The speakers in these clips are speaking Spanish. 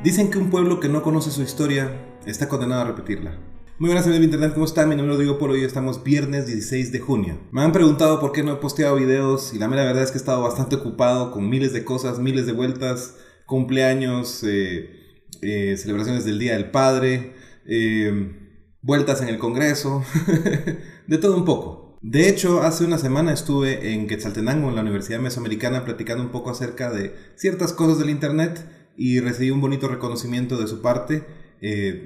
Dicen que un pueblo que no conoce su historia está condenado a repetirla. Muy buenas amigos de internet, ¿cómo están? Mi nombre es Diego Polo y hoy estamos viernes 16 de junio. Me han preguntado por qué no he posteado videos y la mera verdad es que he estado bastante ocupado con miles de cosas, miles de vueltas, cumpleaños, celebraciones del Día del Padre, vueltas en el Congreso, de todo un poco. De hecho, hace una semana estuve en Quetzaltenango, en la Universidad Mesoamericana, platicando un poco acerca de ciertas cosas del internet y recibí un bonito reconocimiento de su parte.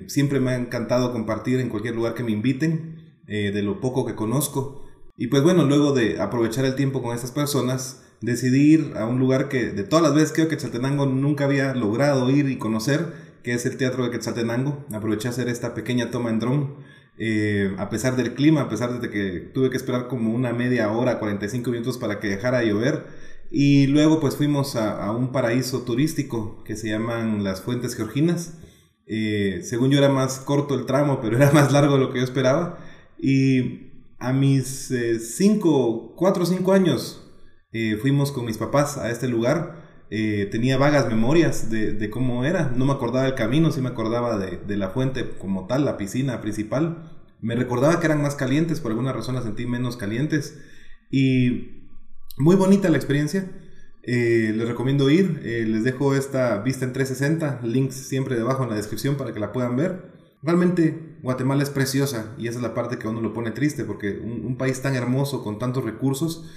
Siempre me ha encantado compartir en cualquier lugar que me inviten, de lo poco que conozco. Y pues bueno, luego de aprovechar el tiempo con estas personas, decidí ir a un lugar que de todas las veces que Quetzaltenango nunca había logrado ir y conocer, que es el Teatro de Quetzaltenango. Aproveché a hacer esta pequeña toma en dron, a pesar del clima, a pesar de que tuve que esperar como una media hora, 45 minutos para que dejara de llover. Y luego pues fuimos a un paraíso turístico que se llaman las Fuentes Georginas. Según yo era más corto el tramo, pero era más largo de lo que yo esperaba. Y a mis 4 o 5 años fuimos con mis papás a este lugar. Tenía vagas memorias de cómo era. No me acordaba del camino, sí me acordaba de la fuente como tal, la piscina principal. Me recordaba que eran más calientes, por alguna razón las sentí menos calientes. Y muy bonita la experiencia. Les recomiendo ir. Les dejo esta vista en 360, links siempre debajo en la descripción para que la puedan ver. Realmente Guatemala es preciosa y esa es la parte que a uno lo pone triste, porque un país tan hermoso con tantos recursos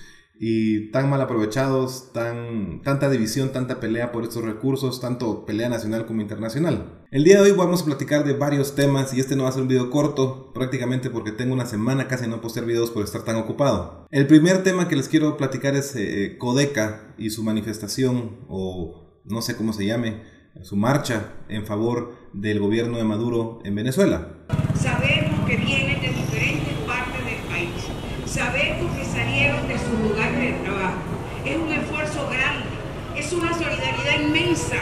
y tan mal aprovechados, tanta división, tanta pelea por estos recursos, tanto pelea nacional como internacional. El día de hoy vamos a platicar de varios temas y este no va a ser un video corto, prácticamente porque tengo una semana casi no postear videos por estar tan ocupado. El primer tema que les quiero platicar es Codeca y su manifestación, o no sé cómo se llame, su marcha en favor del gobierno de Maduro en Venezuela. Sabemos que vienen de diferentes partes del país. Sabemos que salieron de sus lugares de trabajo. Es un esfuerzo grande, es una solidaridad inmensa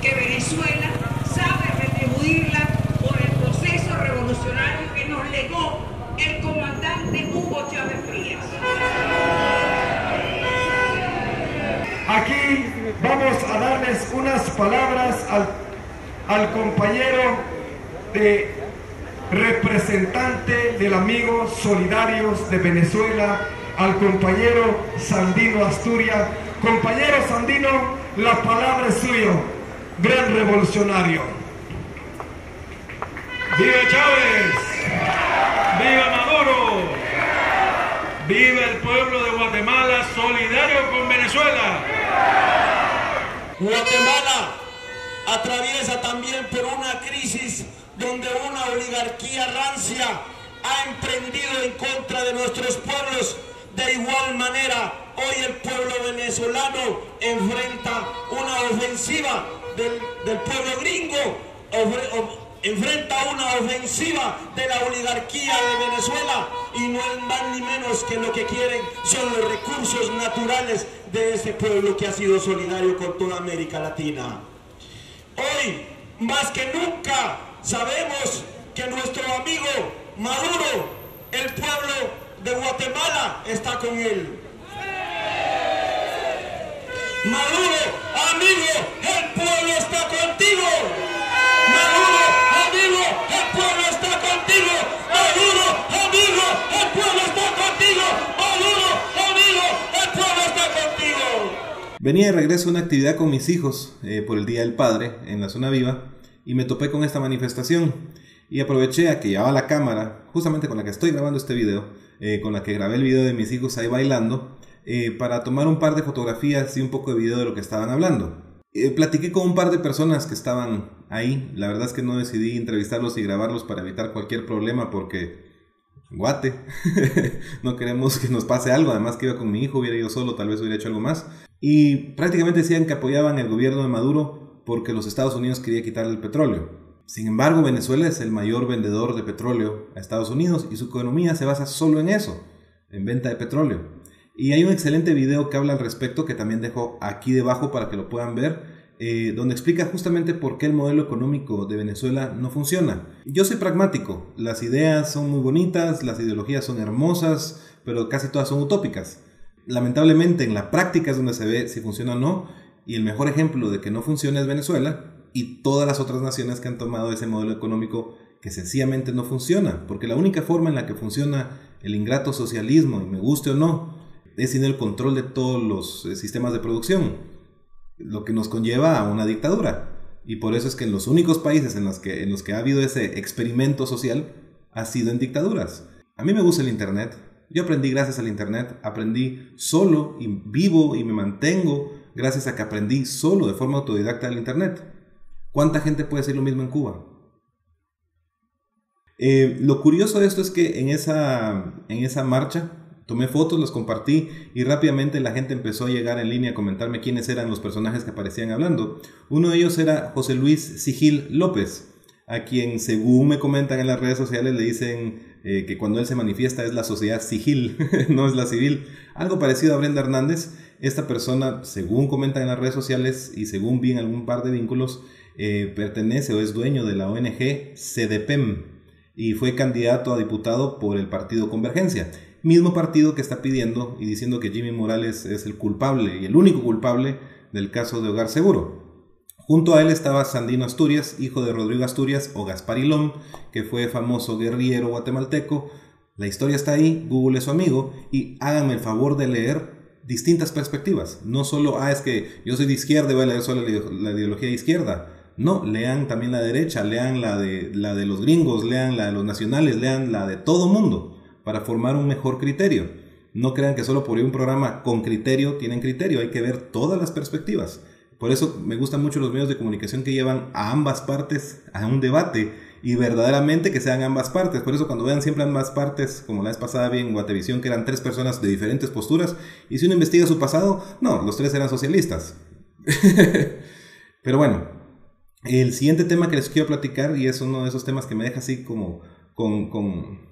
que Venezuela sabe retribuirla por el proceso revolucionario que nos legó el comandante Hugo Chávez Frías. Aquí vamos a darles unas palabras al compañero de representante del amigo Solidarios de Venezuela, al compañero Sandino Asturias. Compañero Sandino, la palabra es suyo, gran revolucionario. ¡Viva Chávez! ¡Viva Maduro! ¡Viva el pueblo de Guatemala solidario con Venezuela! Guatemala atraviesa también por una crisis donde una oligarquía rancia ha emprendido en contra de nuestros pueblos. De igual manera, hoy el pueblo venezolano enfrenta una ofensiva del pueblo gringo, enfrenta una ofensiva de la oligarquía de Venezuela, y no es más ni menos que lo que quieren son los recursos naturales de este pueblo que ha sido solidario con toda América Latina. Hoy, más que nunca, sabemos que nuestro amigo Maduro, el pueblo de Guatemala, está con él. Maduro, amigo, el pueblo está contigo. Maduro, amigo, el pueblo está contigo. Maduro, amigo, el pueblo está contigo. Maduro, amigo, el pueblo está contigo. Venía de regreso a una actividad con mis hijos por el Día del Padre en la Zona Viva y me topé con esta manifestación y aproveché a que llevaba la cámara, justamente con la que estoy grabando este video, con la que grabé el video de mis hijos ahí bailando, para tomar un par de fotografías y un poco de video de lo que estaban hablando. Platiqué con un par de personas que estaban ahí. La verdad es que no decidí entrevistarlos y grabarlos para evitar cualquier problema porque guate, no queremos que nos pase algo. Además que iba con mi hijo, hubiera ido solo, tal vez hubiera hecho algo más. Y prácticamente decían que apoyaban el gobierno de Maduro porque los Estados Unidos querían quitarle el petróleo. Sin embargo, Venezuela es el mayor vendedor de petróleo a Estados Unidos y su economía se basa solo en eso, en venta de petróleo. Y hay un excelente video que habla al respecto que también dejo aquí debajo para que lo puedan ver, donde explica justamente por qué el modelo económico de Venezuela no funciona. Yo soy pragmático, las ideas son muy bonitas, las ideologías son hermosas, pero casi todas son utópicas. Lamentablemente en la práctica es donde se ve si funciona o no, y el mejor ejemplo de que no funciona es Venezuela, y todas las otras naciones que han tomado ese modelo económico que sencillamente no funciona, porque la única forma en la que funciona el ingrato socialismo, y me guste o no, es sin el control de todos los sistemas de producción, lo que nos conlleva a una dictadura. Y por eso es que en los únicos países en los que ha habido ese experimento social ha sido en dictaduras. A mí me gusta el internet. Yo aprendí gracias al internet. Aprendí solo y vivo y me mantengo gracias a que aprendí solo de forma autodidacta del internet. ¿Cuánta gente puede decir lo mismo en Cuba? Lo curioso de esto es que en esa marcha tomé fotos, las compartí y rápidamente la gente empezó a llegar en línea a comentarme quiénes eran los personajes que aparecían hablando. Uno de ellos era José Luis Sigil López, a quien, según me comentan en las redes sociales, le dicen que cuando él se manifiesta es la sociedad civil, no es la civil. Algo parecido a Brenda Hernández. Esta persona, según comentan en las redes sociales y según vi en algún par de vínculos, pertenece o es dueño de la ONG CDPEM y fue candidato a diputado por el partido Convergencia. Mismo partido que está pidiendo y diciendo que Jimmy Morales es el culpable y el único culpable del caso de Hogar Seguro. Junto a él estaba Sandino Asturias, hijo de Rodrigo Asturias o Gasparilón, que fue famoso guerrillero guatemalteco. La historia está ahí, Google es su amigo y háganme el favor de leer distintas perspectivas. No solo, es que yo soy de izquierda y voy a leer solo la ideología de izquierda. No, lean también la derecha, lean la de los gringos, lean la de los nacionales, lean la de todo mundo, para formar un mejor criterio. No crean que solo por un programa con criterio tienen criterio, hay que ver todas las perspectivas. Por eso me gustan mucho los medios de comunicación que llevan a ambas partes a un debate y verdaderamente que sean ambas partes. Por eso cuando vean siempre ambas partes, como la vez pasada vi en Guatevisión que eran 3 personas de diferentes posturas, y si uno investiga su pasado, no, los 3 eran socialistas. Pero bueno, el siguiente tema que les quiero platicar, y es uno de esos temas que me deja así como con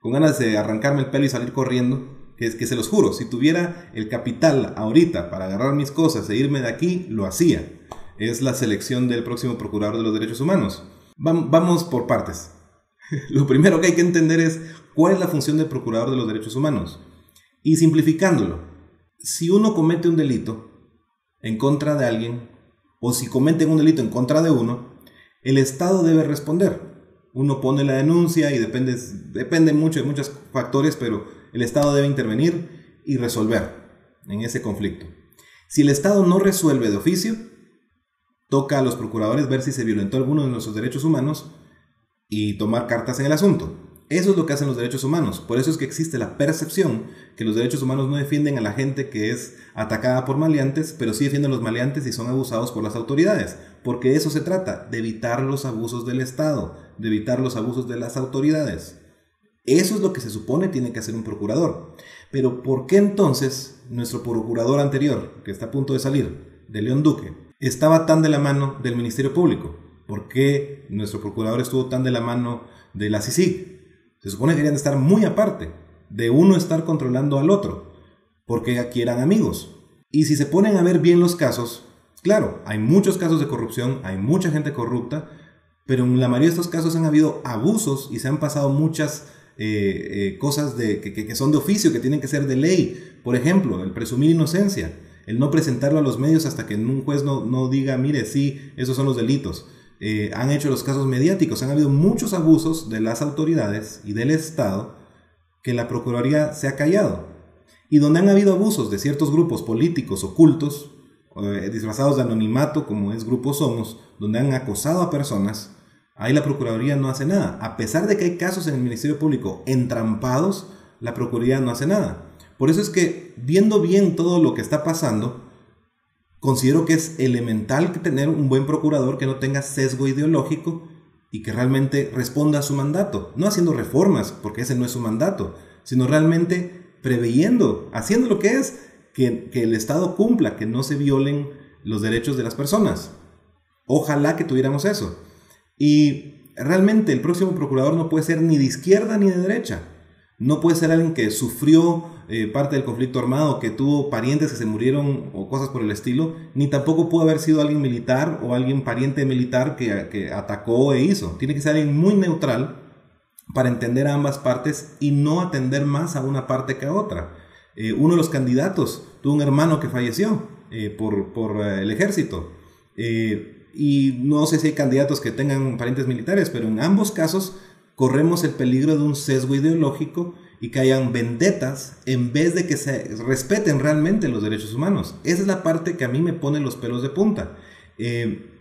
ganas de arrancarme el pelo y salir corriendo, que es que se los juro, si tuviera el capital ahorita para agarrar mis cosas e irme de aquí, lo hacía. Es la selección del próximo procurador de los derechos humanos. Vamos por partes. Lo primero que hay que entender es cuál es la función del procurador de los derechos humanos. Y simplificándolo, si uno comete un delito en contra de alguien, o si cometen un delito en contra de uno, el Estado debe responder. Uno pone la denuncia y depende mucho de muchos factores, pero el Estado debe intervenir y resolver en ese conflicto. Si el Estado no resuelve de oficio, toca a los procuradores ver si se violentó alguno de nuestros derechos humanos y tomar cartas en el asunto. Eso es lo que hacen los derechos humanos. Por eso es que existe la percepción que los derechos humanos no defienden a la gente que es atacada por maleantes, pero sí defienden a los maleantes y son abusados por las autoridades. Porque de eso se trata, de evitar los abusos del Estado, de evitar los abusos de las autoridades. Eso es lo que se supone tiene que hacer un procurador. Pero ¿por qué entonces nuestro procurador anterior, que está a punto de salir, de León Duque, estaba tan de la mano del Ministerio Público? ¿Por qué nuestro procurador estuvo tan de la mano de la CICIG? Se supone que deberían estar muy aparte, de uno estar controlando al otro, porque aquí eran amigos. Y si se ponen a ver bien los casos, claro, hay muchos casos de corrupción, hay mucha gente corrupta, pero en la mayoría de estos casos han habido abusos y se han pasado muchas cosas que son de oficio, que tienen que ser de ley. Por ejemplo, el presumir inocencia, el no presentarlo a los medios hasta que un juez no diga, mire, sí, esos son los delitos. Han hecho los casos mediáticos, han habido muchos abusos de las autoridades y del Estado que la Procuraduría se ha callado. Y donde han habido abusos de ciertos grupos políticos ocultos, disfrazados de anonimato como es Grupo Somos, donde han acosado a personas, ahí la Procuraduría no hace nada. A pesar de que hay casos en el Ministerio Público entrampados, la Procuraduría no hace nada. Por eso es que, viendo bien todo lo que está pasando, considero que es elemental tener un buen procurador que no tenga sesgo ideológico y que realmente responda a su mandato. No haciendo reformas, porque ese no es su mandato, sino realmente preveyendo, haciendo lo que es que el Estado cumpla, que no se violen los derechos de las personas. Ojalá que tuviéramos eso. Y realmente el próximo procurador no puede ser ni de izquierda ni de derecha. No puede ser alguien que sufrió parte del conflicto armado, que tuvo parientes que se murieron o cosas por el estilo, ni tampoco pudo haber sido alguien militar o alguien pariente militar que atacó e hizo. Tiene que ser alguien muy neutral para entender a ambas partes y no atender más a una parte que a otra. Uno de los candidatos tuvo un hermano que falleció por el ejército. y no sé si hay candidatos que tengan parientes militares, pero en ambos casos corremos el peligro de un sesgo ideológico y que hayan vendetas en vez de que se respeten realmente los derechos humanos. Esa es la parte que a mí me pone los pelos de punta.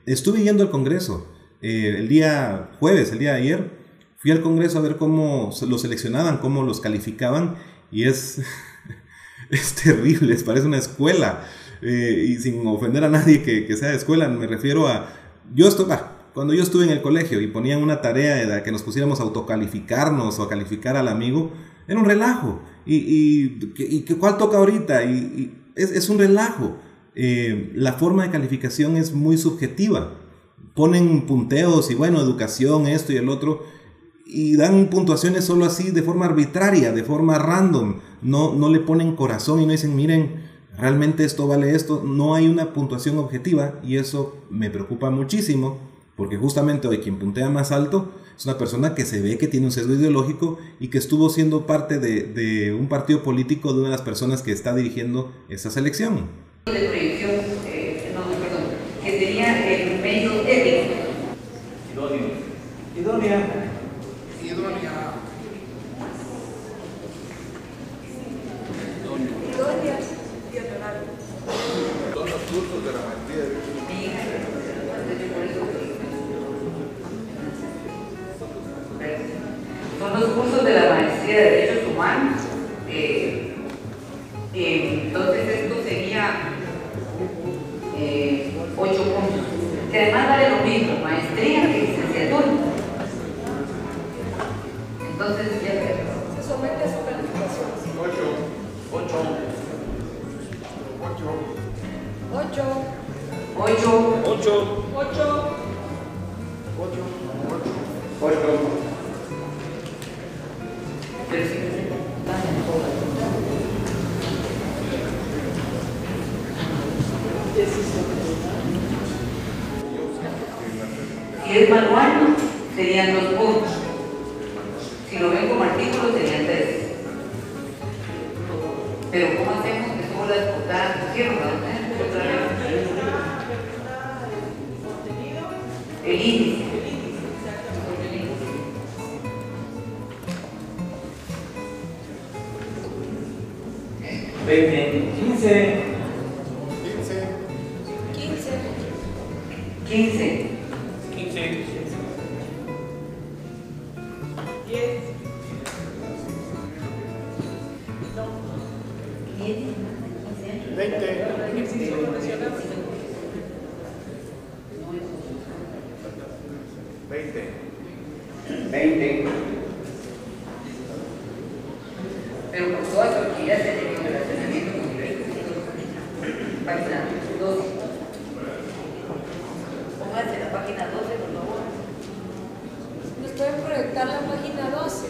Estuve yendo al Congreso el día jueves, el día de ayer, fui al Congreso a ver cómo los seleccionaban, cómo los calificaban, y es terrible, parece una escuela. Y sin ofender a nadie que sea de escuela, me refiero a... Cuando yo estuve en el colegio y ponían una tarea de que nos pusiéramos a autocalificarnos o a calificar al amigo, era un relajo. ¿Y cuál toca ahorita? Es un relajo. La forma de calificación es muy subjetiva. Ponen punteos y bueno, educación, esto y el otro, y dan puntuaciones solo así de forma arbitraria, de forma random. No le ponen corazón y no dicen, miren, realmente esto vale esto. No hay una puntuación objetiva y eso me preocupa muchísimo, porque justamente hoy quien puntea más alto es una persona que se ve que tiene un sesgo ideológico y que estuvo siendo parte de un partido político de una de las personas que está dirigiendo esa selección. De proyección, que sería el medio ético. Idónea. Son los cursos de la maestría de Son los cursos de la maestría de Derechos Humanos. Entonces esto sería 8 puntos. Que además vale lo mismo, maestría que licenciatura. Entonces ya se somete a su calificación. 8. Pero si es manual, serían 2 puntos. Si lo ven como artículo, serían 3. Pero ¿cómo hacemos que solo las portadas pusieron? El índice. Quince. 20. Pero con todas las actividades de relacionamiento con diversos página 12. Pónganse la página 12, por favor. ¿Nos pueden proyectar la página 12?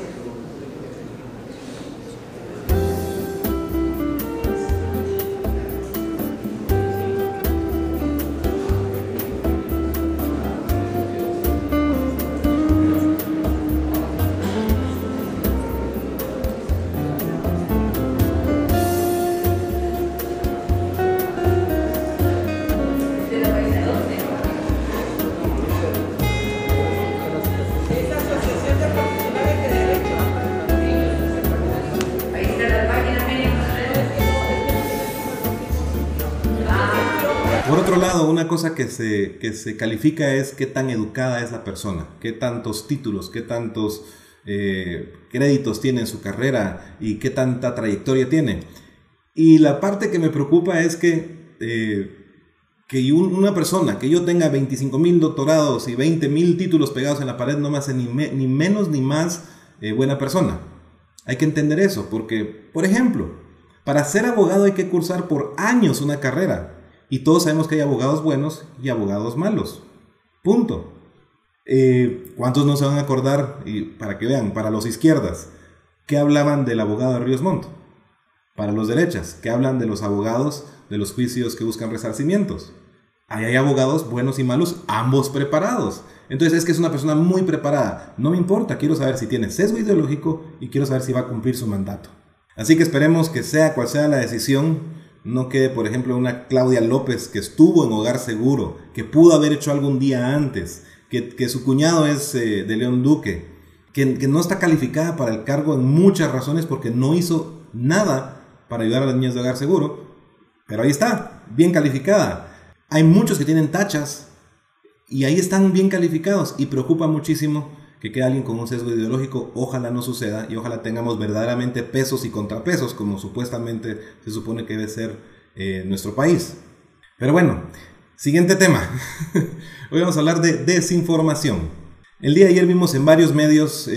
Por otro lado, una cosa que se califica es qué tan educada es la persona, qué tantos títulos, qué tantos créditos tiene en su carrera y qué tanta trayectoria tiene. Y la parte que me preocupa es que una persona, que yo tenga 25,000 doctorados y 20,000 títulos pegados en la pared, no me hace ni menos ni más buena persona. Hay que entender eso, porque, por ejemplo, para ser abogado hay que cursar por años una carrera. Y todos sabemos que hay abogados buenos y abogados malos. Punto. ¿Cuántos no se van a acordar? Y para que vean, para los izquierdas, ¿qué hablaban del abogado de Ríos Montt? Para los derechas, ¿qué hablan de los abogados de los juicios que buscan resarcimientos? Ahí hay abogados buenos y malos, ambos preparados. Entonces es que es una persona muy preparada. No me importa, quiero saber si tiene sesgo ideológico y quiero saber si va a cumplir su mandato. Así que esperemos que sea cual sea la decisión, no quede, por ejemplo, una Claudia López que estuvo en Hogar Seguro, que pudo haber hecho algo un día antes, que su cuñado es de León Duque, que no está calificada para el cargo en muchas razones porque no hizo nada para ayudar a las niñas de Hogar Seguro, pero ahí está, bien calificada. Hay muchos que tienen tachas y ahí están bien calificados, y preocupa muchísimo que quede alguien con un sesgo ideológico. Ojalá no suceda y ojalá tengamos verdaderamente pesos y contrapesos como supuestamente se supone que debe ser nuestro país. Pero bueno, siguiente tema. Hoy vamos a hablar de desinformación. El día de ayer vimos en varios medios,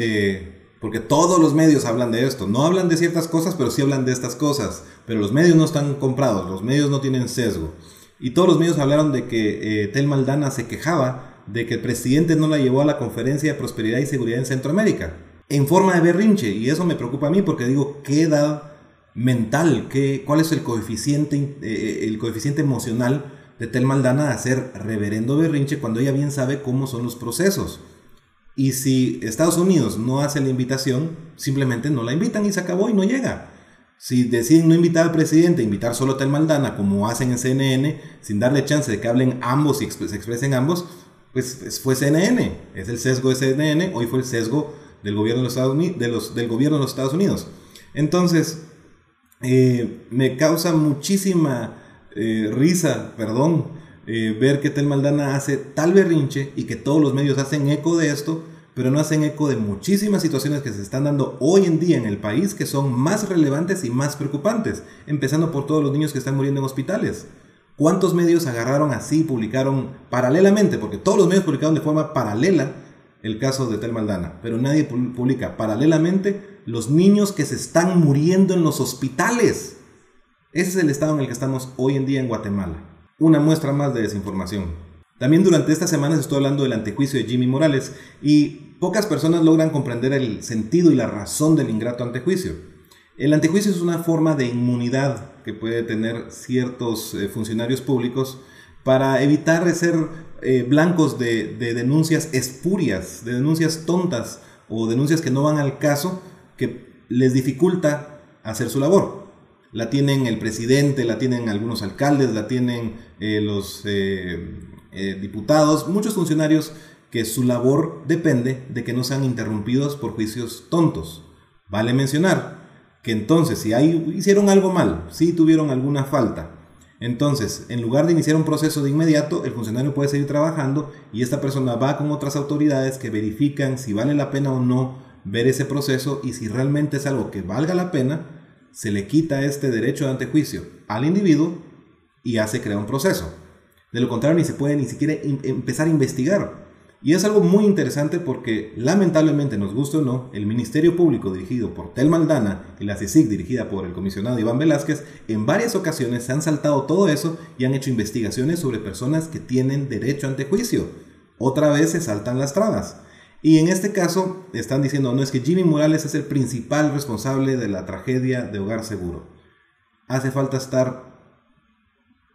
porque todos los medios hablan de esto, no hablan de ciertas cosas, pero sí hablan de estas cosas, pero los medios no están comprados, los medios no tienen sesgo. Y todos los medios hablaron de que Thelma Aldana se quejaba de que el presidente no la llevó a la Conferencia de Prosperidad y Seguridad en Centroamérica, en forma de berrinche, y eso me preocupa a mí porque digo, ¿qué edad mental, cuál es el coeficiente emocional de Thelma Aldana de hacer reverendo berrinche cuando ella bien sabe cómo son los procesos? Y si Estados Unidos no hace la invitación, simplemente no la invitan y se acabó y no llega. Si deciden no invitar al presidente, invitar solo a Thelma Aldana, como hacen en CNN, sin darle chance de que hablen ambos y se expresen ambos, pues fue CNN, es el sesgo de CNN, hoy fue el sesgo del gobierno de los Estados Unidos, del gobierno de los Estados Unidos. Entonces, me causa muchísima risa, ver que Thelma Aldana hace tal berrinche y que todos los medios hacen eco de esto, pero no hacen eco de muchísimas situaciones que se están dando hoy en día en el país que son más relevantes y más preocupantes, empezando por todos los niños que están muriendo en hospitales. ¿Cuántos medios agarraron así y publicaron paralelamente? Porque todos los medios publicaron de forma paralela el caso de Thelma Aldana, pero nadie publica paralelamente los niños que se están muriendo en los hospitales. Ese es el estado en el que estamos hoy en día en Guatemala. Una muestra más de desinformación. También durante esta semana se estoy hablando del antejuicio de Jimmy Morales y pocas personas logran comprender el sentido y la razón del ingrato antejuicio. El antejuicio es una forma de inmunidad que puede tener ciertos funcionarios públicos para evitar ser blancos de denuncias espurias, de denuncias tontas o denuncias que no van al caso, que les dificulta hacer su labor. La tienen el presidente, la tienen algunos alcaldes, la tienen los diputados, muchos funcionarios que su labor depende de que no sean interrumpidos por juicios tontos. Vale mencionar que entonces si hicieron algo mal, si tuvieron alguna falta, entonces en lugar de iniciar un proceso de inmediato, el funcionario puede seguir trabajando y esta persona va con otras autoridades que verifican si vale la pena o no ver ese proceso, y si realmente es algo que valga la pena, se le quita este derecho de antejuicio al individuo y hace crear un proceso. De lo contrario, ni se puede ni siquiera empezar a investigar. Y es algo muy interesante porque, lamentablemente, nos guste o no, el Ministerio Público dirigido por Thelma Aldana y la CICIG dirigida por el comisionado Iván Velázquez, en varias ocasiones se han saltado todo eso y han hecho investigaciones sobre personas que tienen derecho a antejuicio. Otra vez se saltan las trabas. Y en este caso están diciendo, no, es que Jimmy Morales es el principal responsable de la tragedia de Hogar Seguro. Hace falta estar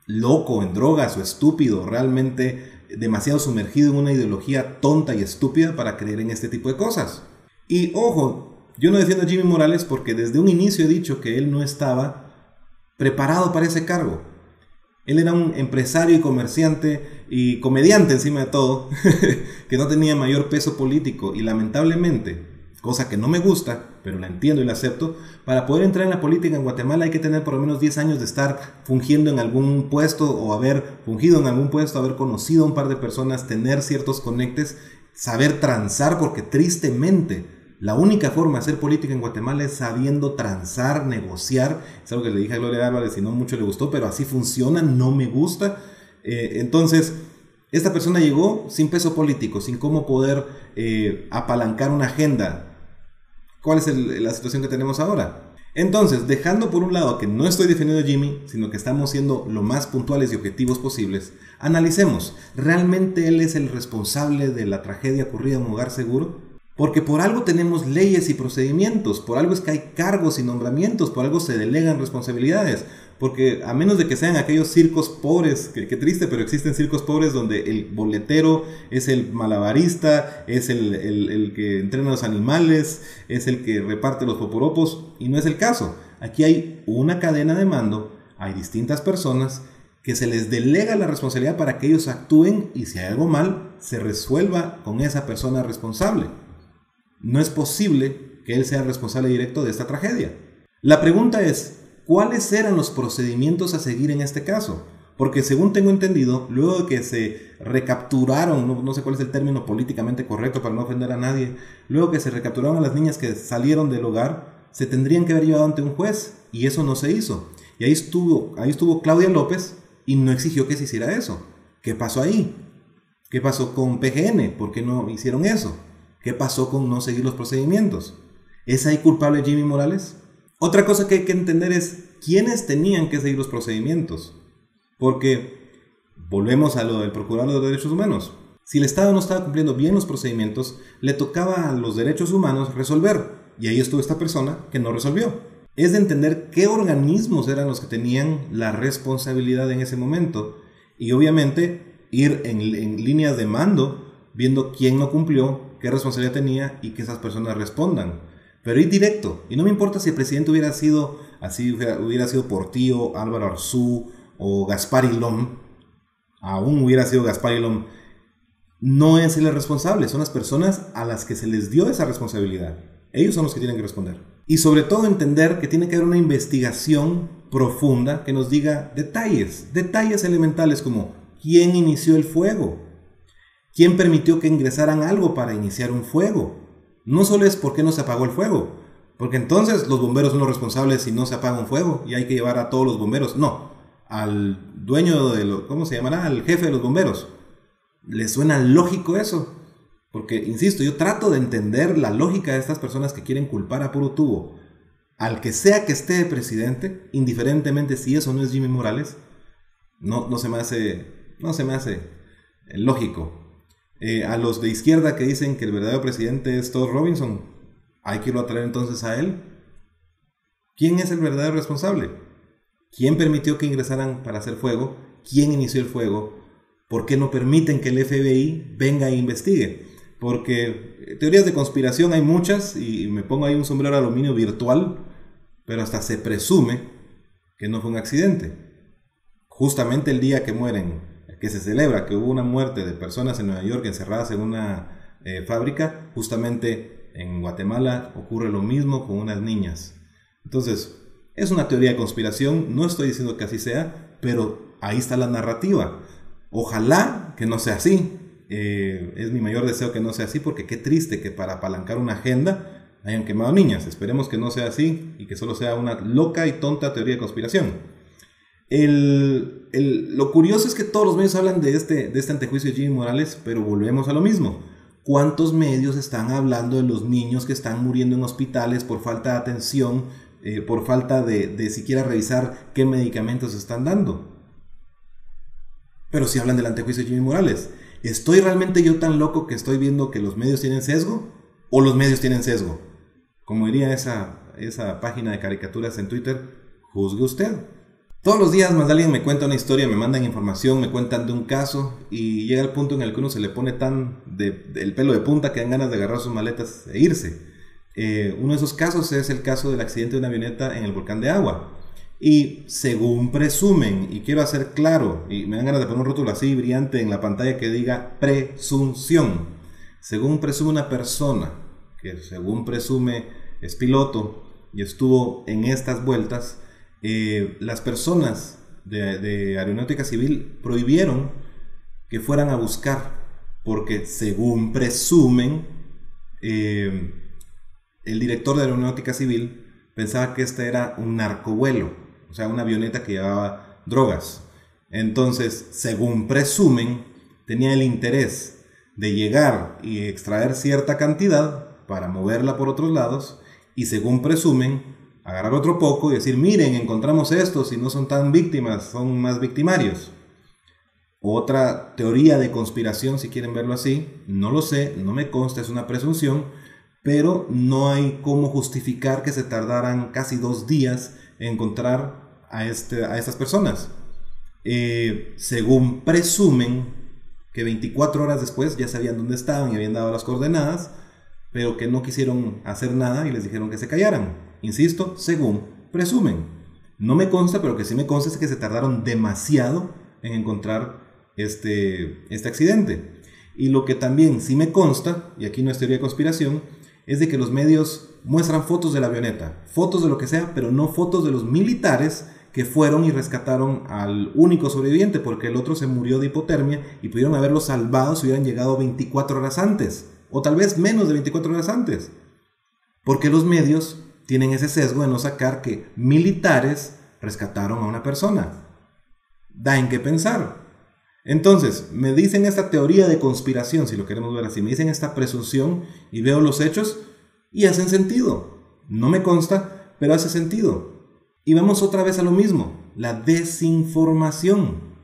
loco en drogas o estúpido, realmente demasiado sumergido en una ideología tonta y estúpida para creer en este tipo de cosas. Y ojo, yo no defiendo a Jimmy Morales porque desde un inicio he dicho que él no estaba preparado para ese cargo. Él era un empresario y comerciante y comediante encima de todo, que no tenía mayor peso político, y lamentablemente, cosa que no me gusta, pero la entiendo y la acepto, para poder entrar en la política en Guatemala hay que tener por lo menos 10 años de estar fungiendo en algún puesto, o haber fungido en algún puesto, haber conocido a un par de personas, tener ciertos conectes, saber transar, porque tristemente la única forma de hacer política en Guatemala es sabiendo transar, negociar. Es algo que le dije a Gloria Álvarez y no mucho le gustó, pero así funciona, no me gusta. Entonces, esta persona llegó sin peso político, sin cómo poder apalancar una agenda. ¿Cuál es la situación que tenemos ahora? Entonces, dejando por un lado que no estoy defendiendo a Jimmy, sino que estamos siendo lo más puntuales y objetivos posibles, analicemos, ¿realmente él es el responsable de la tragedia ocurrida en Hogar Seguro? Porque por algo tenemos leyes y procedimientos, por algo es que hay cargos y nombramientos, por algo se delegan responsabilidades. Porque a menos de que sean aquellos circos pobres, que triste, pero existen circos pobres donde el boletero es el malabarista, es el que entrena a los animales, es el que reparte los poporopos, y no es el caso. Aquí hay una cadena de mando, hay distintas personas que se les delega la responsabilidad para que ellos actúen y si hay algo mal, se resuelva con esa persona responsable. No es posible que él sea el responsable directo de esta tragedia. La pregunta es, ¿cuáles eran los procedimientos a seguir en este caso? Porque según tengo entendido, luego de que se recapturaron, no sé cuál es el término políticamente correcto para no ofender a nadie, luego que se recapturaron a las niñas que salieron del hogar, se tendrían que haber llevado ante un juez y eso no se hizo. Y ahí estuvo Claudia López y no exigió que se hiciera eso. ¿Qué pasó ahí? ¿Qué pasó con PGN? ¿Por qué no hicieron eso? ¿Qué pasó con no seguir los procedimientos? ¿Es ahí culpable Jimmy Morales? Otra cosa que hay que entender es quiénes tenían que seguir los procedimientos. Porque volvemos a lo del Procurador de los Derechos Humanos. Si el Estado no estaba cumpliendo bien los procedimientos, le tocaba a los derechos humanos resolver. Y ahí estuvo esta persona que no resolvió. Es de entender qué organismos eran los que tenían la responsabilidad en ese momento. Y obviamente ir en líneas de mando, viendo quién no cumplió, qué responsabilidad tenía y que esas personas respondan. Pero ir directo. Y no me importa si el presidente hubiera sido así, hubiera sido Portillo, Álvaro Arzú o Gaspar Ilom. Aún hubiera sido Gaspar Ilom. No es él el responsable, son las personas a las que se les dio esa responsabilidad. Ellos son los que tienen que responder. Y sobre todo entender que tiene que haber una investigación profunda que nos diga detalles elementales como quién inició el fuego, quién permitió que ingresaran algo para iniciar un fuego. No solo es por qué no se apagó el fuego, porque entonces los bomberos son los responsables si no se apaga un fuego y hay que llevar a todos los bomberos. No, al dueño de ¿cómo se llamará? Al jefe de los bomberos. ¿Le suena lógico eso? Porque, insisto, yo trato de entender la lógica de estas personas que quieren culpar a puro tubo. Al que sea que esté de presidente, indiferentemente si eso no es Jimmy Morales, no se me hace lógico. A los de izquierda que dicen que el verdadero presidente es Todd Robinson, hay que irlo a traer entonces a él. ¿Quién es el verdadero responsable? ¿Quién permitió que ingresaran para hacer fuego? ¿Quién inició el fuego? ¿Por qué no permiten que el FBI venga e investigue? Porque teorías de conspiración hay muchas y me pongo ahí un sombrero de aluminio virtual, pero hasta se presume que no fue un accidente. Justamente el día que mueren, que se celebra que hubo una muerte de personas en Nueva York encerradas en una fábrica, justamente en Guatemala ocurre lo mismo con unas niñas. Entonces, es una teoría de conspiración, no estoy diciendo que así sea, pero ahí está la narrativa. Ojalá que no sea así. Es mi mayor deseo que no sea así, porque qué triste que para apalancar una agenda hayan quemado niñas. Esperemos que no sea así y que solo sea una loca y tonta teoría de conspiración. Lo curioso es que todos los medios hablan de este antejuicio de Jimmy Morales, pero volvemos a lo mismo. ¿Cuántos medios están hablando de los niños que están muriendo en hospitales por falta de atención, por falta de siquiera revisar qué medicamentos están dando? Pero si hablan del antejuicio de Jimmy Morales. ¿Estoy realmente yo tan loco que estoy viendo que los medios tienen sesgo? ¿O los medios tienen sesgo? Como diría esa página de caricaturas en Twitter, juzgue usted. Todos los días más de alguien me cuenta una historia, me mandan información, me cuentan de un caso y llega el punto en el que uno se le pone tan el pelo de punta que dan ganas de agarrar sus maletas e irse. Uno de esos casos es el caso del accidente de una avioneta en el volcán de Agua. Y según presumen, y quiero hacer claro, y me dan ganas de poner un rótulo así brillante en la pantalla que diga presunción. Según presume una persona, que según presume es piloto y estuvo en estas vueltas, las personas de Aeronáutica Civil prohibieron que fueran a buscar, porque según presumen, el director de Aeronáutica Civil pensaba que este era un narcovuelo. O sea, una avioneta que llevaba drogas. Entonces, según presumen, tenía el interés de llegar y extraer cierta cantidad para moverla por otros lados. Y según presumen, agarrar otro poco y decir, miren, encontramos estos y no son tan víctimas, son más victimarios. Otra teoría de conspiración, si quieren verlo así, no lo sé, no me consta, es una presunción, pero no hay cómo justificar que se tardaran casi 2 días en encontrar a estas personas. Según presumen que 24 horas después ya sabían dónde estaban y habían dado las coordenadas, pero que no quisieron hacer nada y les dijeron que se callaran. Insisto, según presumen. No me consta, pero que sí me consta es que se tardaron demasiado en encontrar este accidente. Y lo que también sí me consta, y aquí no es teoría de conspiración, es de que los medios muestran fotos de la avioneta, fotos de lo que sea, pero no fotos de los militares que fueron y rescataron al único sobreviviente, porque el otro se murió de hipotermia y pudieron haberlo salvado si hubieran llegado 24 horas antes, o tal vez menos de 24 horas antes. Porque los medios tienen ese sesgo de no sacar que militares rescataron a una persona. Da en qué pensar. Entonces, me dicen esta teoría de conspiración, si lo queremos ver así, me dicen esta presunción y veo los hechos y hacen sentido. No me consta, pero hace sentido. Y vamos otra vez a lo mismo, la desinformación.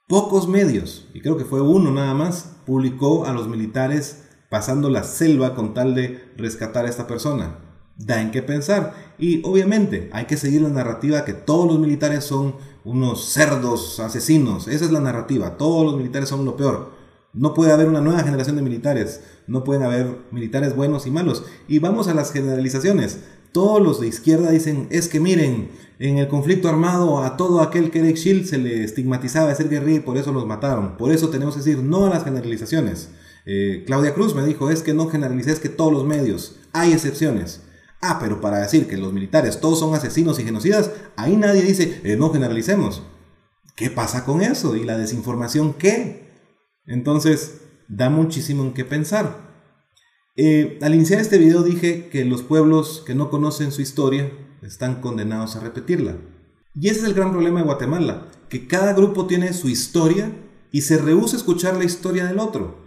Pocos medios, y creo que fue uno nada más, publicó a los militares pasando la selva con tal de rescatar a esta persona. Da en qué pensar. Y obviamente hay que seguir la narrativa que todos los militares son unos cerdos asesinos. Esa es la narrativa. Todos los militares son lo peor. No puede haber una nueva generación de militares. No pueden haber militares buenos y malos. Y vamos a las generalizaciones. Todos los de izquierda dicen, es que miren, en el conflicto armado a todo aquel que era Ixchil se le estigmatizaba de ser guerrilla y por eso los mataron. Por eso tenemos que decir no a las generalizaciones. Claudia Cruz me dijo, es que no generalicé, es que todos los medios. Hay excepciones. Pero para decir que los militares todos son asesinos y genocidas, ahí nadie dice, no generalicemos. ¿Qué pasa con eso? ¿Y la desinformación qué? Entonces, da muchísimo en qué pensar. Al iniciar este video dije que los pueblos que no conocen su historia están condenados a repetirla. Y ese es el gran problema de Guatemala, que cada grupo tiene su historia y se rehúsa a escuchar la historia del otro.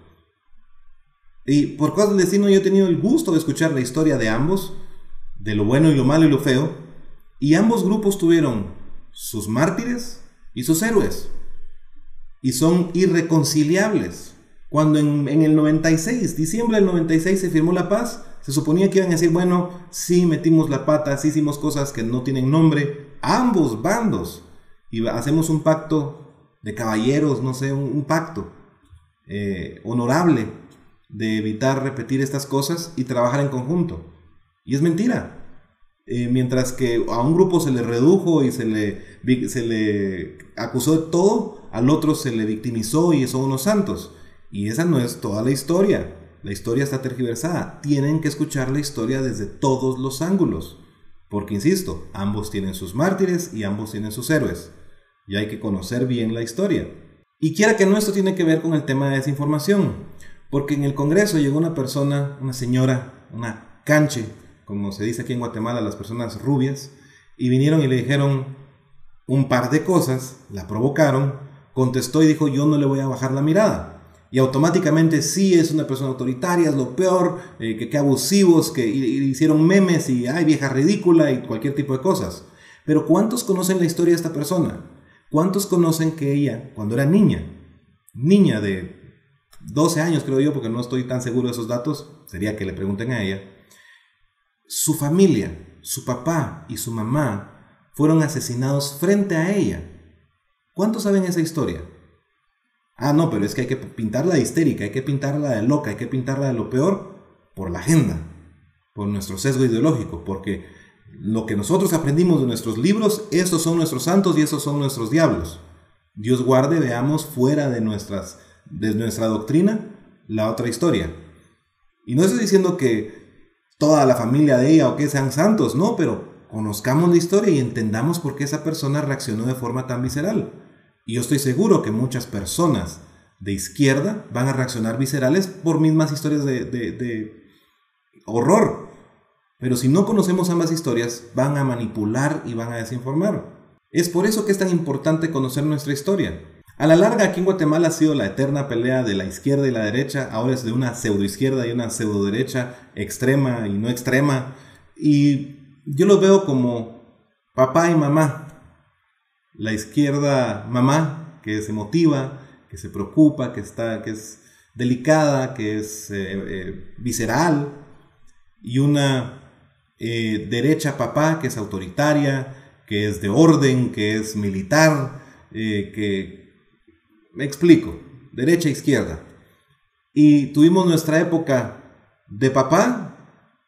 Y por cosas del destino yo he tenido el gusto de escuchar la historia de ambos, de lo bueno y lo malo y lo feo, y ambos grupos tuvieron sus mártires y sus héroes, y son irreconciliables. Cuando en el 96, diciembre del 96 se firmó la paz, se suponía que iban a decir, bueno, sí metimos la pata, sí hicimos cosas que no tienen nombre, ambos bandos, y hacemos un pacto de caballeros, no sé, un pacto honorable de evitar repetir estas cosas y trabajar en conjunto. Y es mentira. Mientras que a un grupo se le redujo y se le acusó de todo, al otro se le victimizó y son unos santos. Y esa no es toda la historia. La historia está tergiversada. Tienen que escuchar la historia desde todos los ángulos. Porque, insisto, ambos tienen sus mártires y ambos tienen sus héroes. Y hay que conocer bien la historia. Y quiera que no, esto tiene que ver con el tema de desinformación. Porque en el Congreso llegó una persona, una señora, una canche, como se dice aquí en Guatemala, las personas rubias, y vinieron y le dijeron un par de cosas, la provocaron, contestó y dijo, yo no le voy a bajar la mirada. Y automáticamente sí es una persona autoritaria, es lo peor, que abusivos, que hicieron memes y ay, vieja ridícula y cualquier tipo de cosas. Pero ¿cuántos conocen la historia de esta persona? ¿Cuántos conocen que ella, cuando era niña de 12 años creo yo, porque no estoy tan seguro de esos datos, sería que le pregunten a ella, su familia, su papá y su mamá fueron asesinados frente a ella? ¿Cuántos saben esa historia? No, pero es que hay que pintarla de histérica, hay que pintarla de loca, hay que pintarla de lo peor por la agenda, por nuestro sesgo ideológico, porque lo que nosotros aprendimos de nuestros libros, esos son nuestros santos y esos son nuestros diablos. Dios guarde, veamos fuera de nuestra doctrina la otra historia. Y no estoy diciendo que toda la familia de ella o que sean santos, no, pero conozcamos la historia y entendamos por qué esa persona reaccionó de forma tan visceral. Y yo estoy seguro que muchas personas de izquierda van a reaccionar viscerales por mismas historias de horror. Pero si no conocemos ambas historias, van a manipular y van a desinformar. Es por eso que es tan importante conocer nuestra historia. A la larga, aquí en Guatemala ha sido la eterna pelea de la izquierda y la derecha. Ahora es de una pseudoizquierda y una pseudoderecha, extrema y no extrema. Y yo los veo como papá y mamá. La izquierda, mamá, que se motiva, que se preocupa, que es delicada, que es visceral. Y una derecha, papá, que es autoritaria, que es de orden, que es militar, me explico, derecha e izquierda. Y tuvimos nuestra época de papá,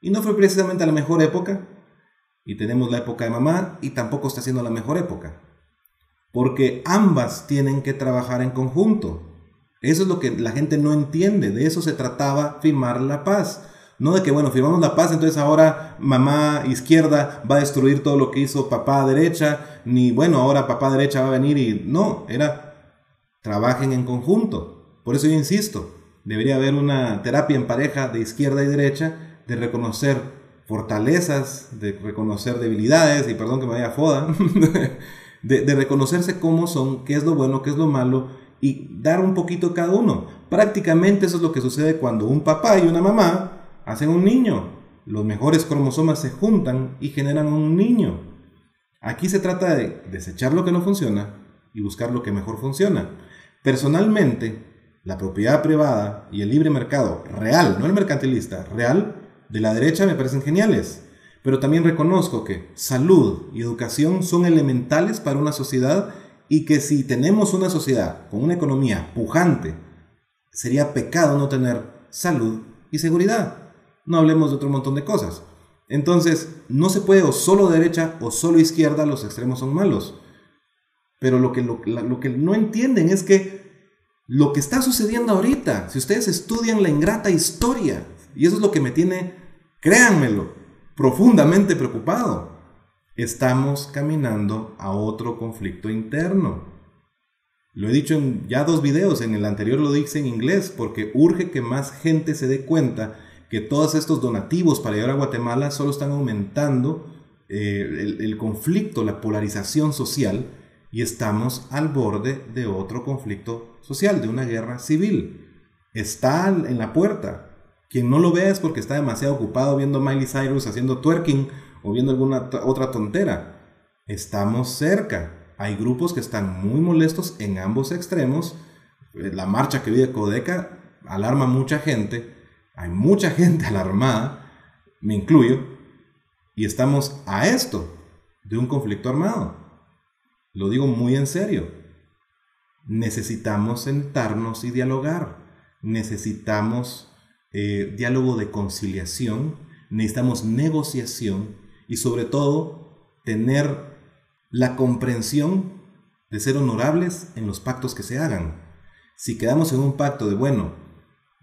y no fue precisamente la mejor época, Y tenemos la época de mamá y tampoco está siendo la mejor época. Porque ambas tienen que trabajar en conjunto. Eso es lo que la gente no entiende. De eso se trataba firmar la paz. No de que, bueno, firmamos la paz, entonces ahora mamá izquierda va a destruir todo lo que hizo papá derecha. Ni, bueno, ahora papá derecha va a venir y... No, era trabajen en conjunto. Por eso yo insisto, debería haber una terapia en pareja de izquierda y derecha, de reconocer fortalezas, de reconocer debilidades, y perdón que me vaya foda, de reconocerse cómo son, qué es lo bueno, qué es lo malo, y dar un poquito cada uno. Prácticamente eso es lo que sucede cuando un papá y una mamá hacen un niño. Los mejores cromosomas se juntan y generan un niño. Aquí se trata de desechar lo que no funciona y buscar lo que mejor funciona. Personalmente, la propiedad privada y el libre mercado real, no el mercantilista, real, de la derecha me parecen geniales. Pero también reconozco que salud y educación son elementales para una sociedad y que si tenemos una sociedad con una economía pujante, sería pecado no tener salud y seguridad. No hablemos de otro montón de cosas. Entonces, no se puede o solo derecha o solo izquierda, los extremos son malos. Pero lo que no entienden es que lo que está sucediendo ahorita, si ustedes estudian la ingrata historia, y eso es lo que me tiene, créanmelo, profundamente preocupado, estamos caminando a otro conflicto interno. Lo he dicho en ya 2 videos, en el anterior lo dije en inglés, porque urge que más gente se dé cuenta que todos estos donativos para llegar a Guatemala solo están aumentando el conflicto, la polarización social, y estamos al borde de otro conflicto social, de una guerra civil. Está en la puerta. Quien no lo vea es porque está demasiado ocupado viendo Miley Cyrus haciendo twerking o viendo alguna otra tontera. Estamos cerca. Hay grupos que están muy molestos en ambos extremos. La marcha que vive Codeca alarma a mucha gente. Hay mucha gente alarmada, me incluyo, y estamos a esto de un conflicto armado. Lo digo muy en serio. Necesitamos sentarnos y dialogar. Necesitamos diálogo de conciliación. Necesitamos negociación y sobre todo tener la comprensión de ser honorables en los pactos que se hagan. Si quedamos en un pacto de, bueno,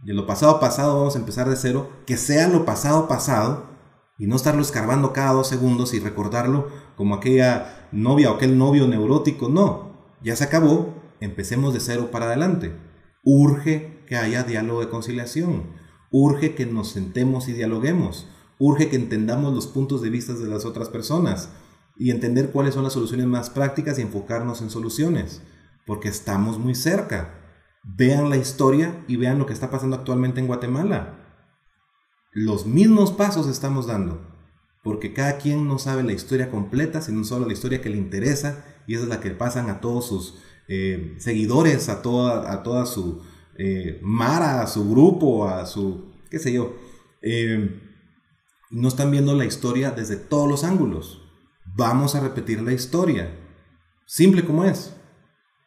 de lo pasado pasado vamos a empezar de cero, que sea lo pasado pasado y no estarlo escarbando cada 2 segundos y recordarlo como aquella novia o aquel novio neurótico. No, ya se acabó, empecemos de cero para adelante. Urge que haya diálogo de conciliación, urge que nos sentemos y dialoguemos, urge que entendamos los puntos de vista de las otras personas y entender cuáles son las soluciones más prácticas y enfocarnos en soluciones, porque estamos muy cerca. Vean la historia y vean lo que está pasando actualmente en Guatemala. Los mismos pasos estamos dando, porque cada quien no sabe la historia completa, sino solo la historia que le interesa, y esa es la que pasan a todos sus seguidores, a toda su mara, a su grupo, a su, qué sé yo. No están viendo la historia desde todos los ángulos. Vamos a repetir la historia, simple como es.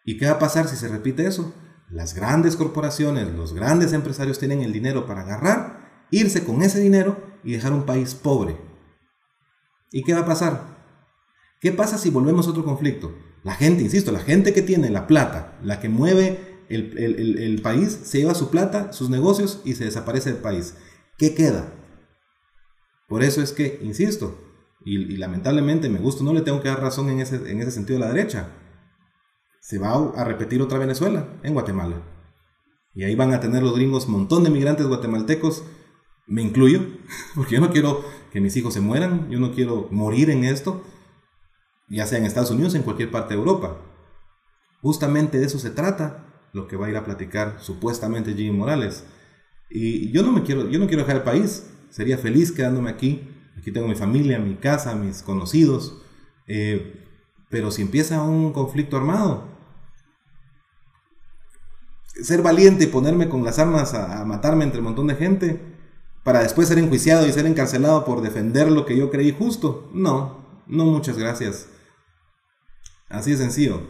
¿Y qué va a pasar si se repite eso? Las grandes corporaciones, los grandes empresarios tienen el dinero para agarrar, irse con ese dinero y dejar un país pobre. ¿Y qué va a pasar? ¿Qué pasa si volvemos a otro conflicto? La gente, insisto, la gente que tiene la plata, la que mueve el país, se lleva su plata, sus negocios y se desaparece del país. ¿Qué queda? Por eso es que, insisto, y lamentablemente me gusta, no le tengo que dar razón en ese sentido a la derecha. Se va a repetir otra Venezuela en Guatemala. Y ahí van a tener los gringos un montón de migrantes guatemaltecos, me incluyo, porque yo no quiero que mis hijos se mueran, yo no quiero morir en esto, ya sea en Estados Unidos o en cualquier parte de Europa. Justamente de eso se trata lo que va a ir a platicar supuestamente Jimmy Morales. Y yo no quiero dejar el país, sería feliz quedándome aquí. Aquí tengo mi familia, mi casa, mis conocidos, pero si empieza un conflicto armado, ser valiente y ponerme con las armas a matarme entre un montón de gente para después ser enjuiciado y ser encarcelado por defender lo que yo creí justo, no muchas gracias. Así de sencillo.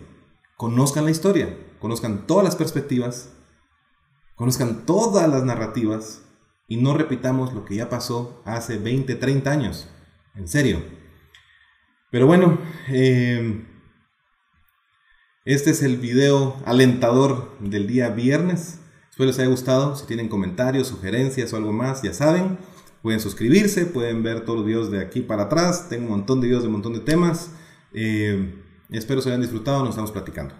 Conozcan la historia, conozcan todas las perspectivas, conozcan todas las narrativas y no repitamos lo que ya pasó hace 20, 30 años. En serio. Pero bueno, este es el video alentador del día viernes. Espero les haya gustado. Si tienen comentarios, sugerencias o algo más, ya saben, pueden suscribirse, pueden ver todos los videos de aquí para atrás. Tengo un montón de videos de un montón de temas. Espero se hayan disfrutado, nos estamos platicando.